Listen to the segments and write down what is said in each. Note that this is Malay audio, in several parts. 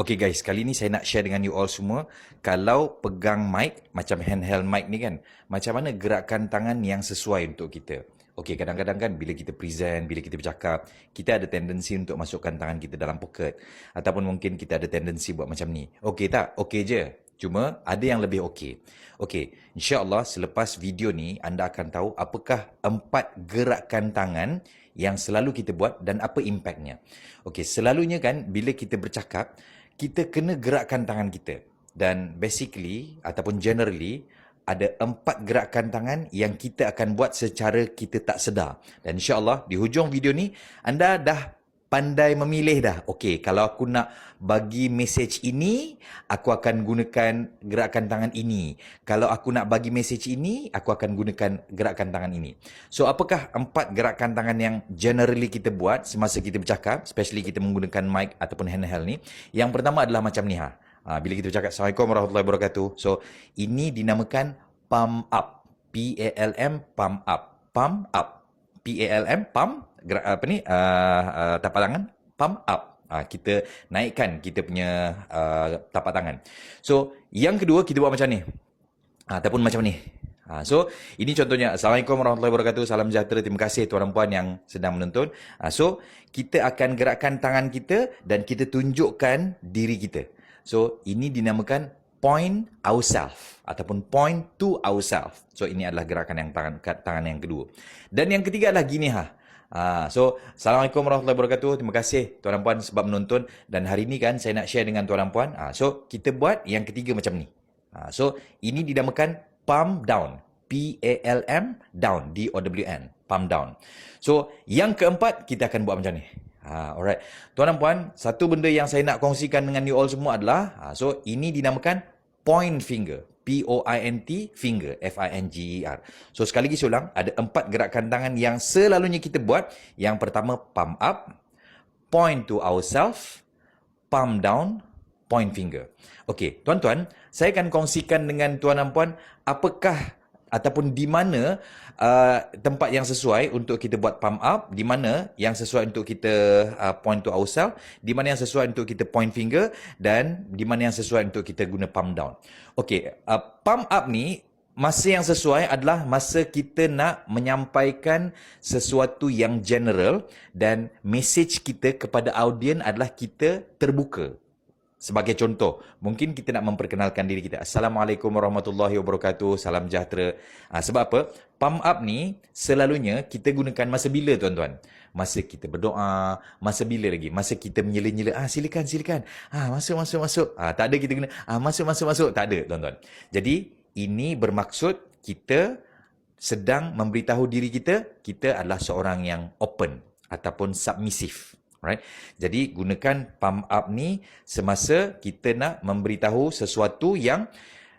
Okay guys, kali ni saya nak share dengan you all semua, kalau pegang mic, macam handheld mic ni kan, macam mana gerakan tangan yang sesuai untuk kita. Okay, kadang-kadang kan bila kita present, bila kita bercakap, kita ada tendensi untuk masukkan tangan kita dalam poket. Ataupun mungkin kita ada tendensi buat macam ni. Okay tak? Okay je. Cuma ada yang lebih okay. Okay, insyaAllah selepas video ni, anda akan tahu apakah 4 gerakan tangan yang selalu kita buat dan apa impactnya. Okay, selalunya kan bila kita bercakap, kita kena gerakkan tangan kita. Dan basically ataupun generally, ada 4 gerakan tangan yang kita akan buat secara kita tak sedar. Dan insyaAllah di hujung video ni, anda dah pandai memilih dah. Okey, kalau aku nak bagi message ini, aku akan gunakan gerakan tangan ini. Kalau aku nak bagi message ini, aku akan gunakan gerakan tangan ini. So, apakah 4 gerakan tangan yang generally kita buat semasa kita bercakap, especially kita menggunakan mic ataupun handheld ni? Yang pertama adalah macam ni bila kita bercakap, Assalamualaikum warahmatullahi wabarakatuh. So, ini dinamakan palm up. P-A-L-M, palm up. Palm up. P-A-L-M, palm, tapak tangan, palm up. Kita naikkan kita punya tapak tangan. So, yang kedua kita buat macam ni. Ataupun macam ni. So, ini contohnya. Assalamualaikum warahmatullahi wabarakatuh. Salam sejahtera. Terima kasih tuan dan puan yang sedang menonton. So, kita akan gerakkan tangan kita dan kita tunjukkan diri kita. So, ini dinamakan point ourselves ataupun point to ourselves. So, ini adalah gerakan yang tangan yang kedua. Dan yang ketiga adalah gini So, Assalamualaikum warahmatullahi wabarakatuh. Terima kasih tuan dan puan sebab menonton. Dan hari ini kan saya nak share dengan tuan dan puan. So, kita buat yang ketiga macam ni. So, ini dinamakan palm down. P-A-L-M down. D-O-W-N. Palm down. So, yang keempat kita akan buat macam ni. Alright. Tuan dan puan, satu benda yang saya nak kongsikan dengan you all semua adalah, so, ini dinamakan point finger. P-O-I-N-T, finger, F-I-N-G-E-R. So, sekali lagi saya ulang, ada 4 gerakan tangan yang selalunya kita buat. Yang pertama, palm up, point to ourselves, palm down, point finger. Okey, tuan-tuan, saya akan kongsikan dengan tuan dan puan apakah ataupun di mana tempat yang sesuai untuk kita buat palm up, di mana yang sesuai untuk kita point to ourselves, di mana yang sesuai untuk kita point finger, dan di mana yang sesuai untuk kita guna palm down. Okey, palm up ni, masa yang sesuai adalah masa kita nak menyampaikan sesuatu yang general dan message kita kepada audien adalah kita terbuka. Sebagai contoh, mungkin kita nak memperkenalkan diri kita. Assalamualaikum warahmatullahi wabarakatuh. Salam sejahtera. Sebab apa? Palm up ni selalunya kita gunakan masa bila tuan-tuan? Masa kita berdoa, masa bila lagi? Masa kita menyela-nyela, silakan. Masuk. Tak ada kita guna, masuk. Tak ada tuan-tuan. Jadi, ini bermaksud kita sedang memberitahu diri kita adalah seorang yang open ataupun submissive. Right? Jadi gunakan palm up ni semasa kita nak memberitahu sesuatu yang,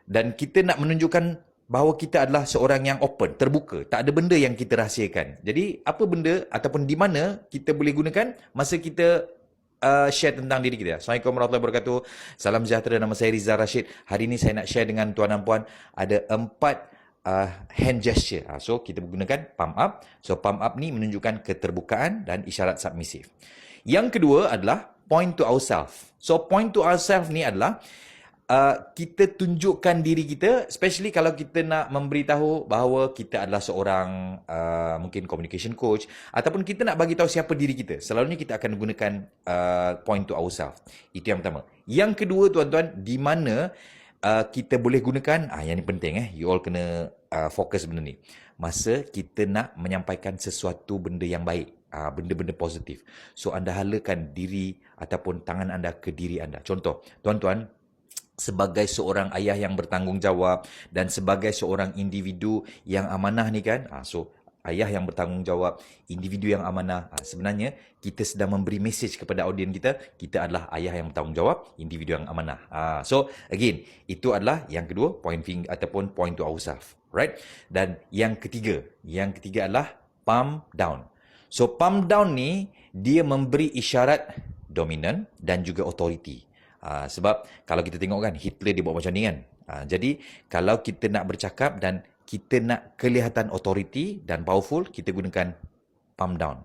dan kita nak menunjukkan bahawa kita adalah seorang yang open, terbuka. Tak ada benda yang kita rahsiakan. Jadi apa benda ataupun di mana kita boleh gunakan masa kita share tentang diri kita. Assalamualaikum warahmatullahi wabarakatuh. Salam sejahtera, nama saya Rizal Rashid. Hari ini saya nak share dengan tuan dan puan ada 4 hand gesture. So kita gunakan palm up. So palm up ni menunjukkan keterbukaan dan isyarat submissive. Yang kedua adalah point to ourselves. So, point to ourselves ni adalah kita tunjukkan diri kita, especially kalau kita nak memberitahu bahawa kita adalah seorang mungkin communication coach, ataupun kita nak bagi tahu siapa diri kita. Selalunya kita akan gunakan point to ourselves. Itu yang pertama. Yang kedua, tuan-tuan, di mana kita boleh gunakan, yang ni penting you all kena fokus benda ni. Masa kita nak menyampaikan sesuatu benda yang baik. Benda-benda positif. So, anda halakan diri ataupun tangan anda ke diri anda. Contoh, tuan-tuan, sebagai seorang ayah yang bertanggungjawab dan sebagai seorang individu yang amanah ni kan, so, ayah yang bertanggungjawab, individu yang amanah, sebenarnya kita sedang memberi mesej kepada audien kita adalah ayah yang bertanggungjawab, individu yang amanah. So, again, itu adalah yang kedua, point finger ataupun point to ourselves. Right? Dan yang ketiga adalah palm down. So, palm down ni, dia memberi isyarat dominan dan juga authority. Sebab kalau kita tengok kan, Hitler dia buat macam ni kan. Jadi, kalau kita nak bercakap dan kita nak kelihatan authority dan powerful, kita gunakan palm down.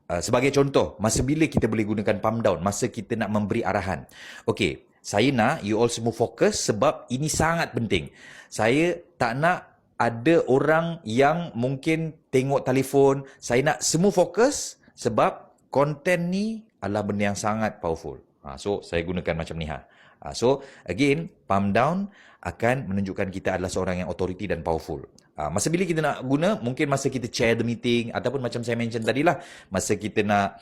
Sebagai contoh, masa bila kita boleh gunakan palm down? Masa kita nak memberi arahan. Okey, saya nak you all semua fokus sebab ini sangat penting. Saya tak nak ada orang yang mungkin tengok telefon. Saya nak semua fokus sebab konten ni adalah benda yang sangat powerful. So, saya gunakan macam ni. So, again, palm down akan menunjukkan kita adalah seorang yang authority dan powerful. Masa bila kita nak guna, mungkin masa kita chair the meeting ataupun macam saya mention tadi lah, masa kita nak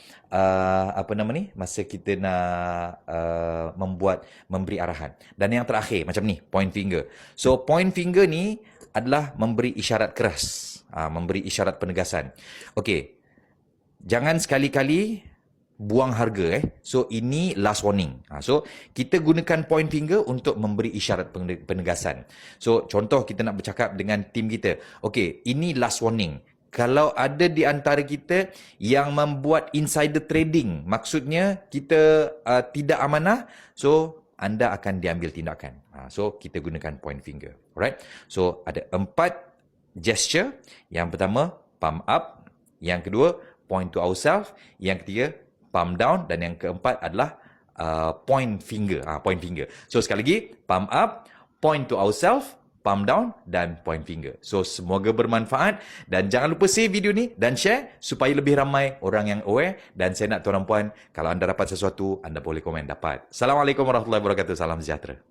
masa kita nak memberi arahan. Dan yang terakhir macam ni, point finger. So point finger ni adalah memberi isyarat keras, memberi isyarat penegasan. Okey, jangan sekali-kali buang harga. So, ini last warning. So, kita gunakan point finger untuk memberi isyarat penegasan. So, contoh kita nak bercakap dengan tim kita. Okey, ini last warning. Kalau ada di antara kita yang membuat insider trading, maksudnya kita tidak amanah, so, anda akan diambil tindakan. So, kita gunakan point finger. Alright? So, ada 4 gesture. Yang pertama, palm up. Yang kedua, point to ourselves. Yang ketiga, palm down, dan yang keempat adalah point finger. Point finger. So sekali lagi, palm up, point to ourselves, palm down dan point finger. So semoga bermanfaat dan jangan lupa save video ni dan share supaya lebih ramai orang yang aware. Dan saya nak tuan dan puan, kalau anda dapat sesuatu, anda boleh komen dapat. Assalamualaikum warahmatullahi wabarakatuh. Salam sejahtera.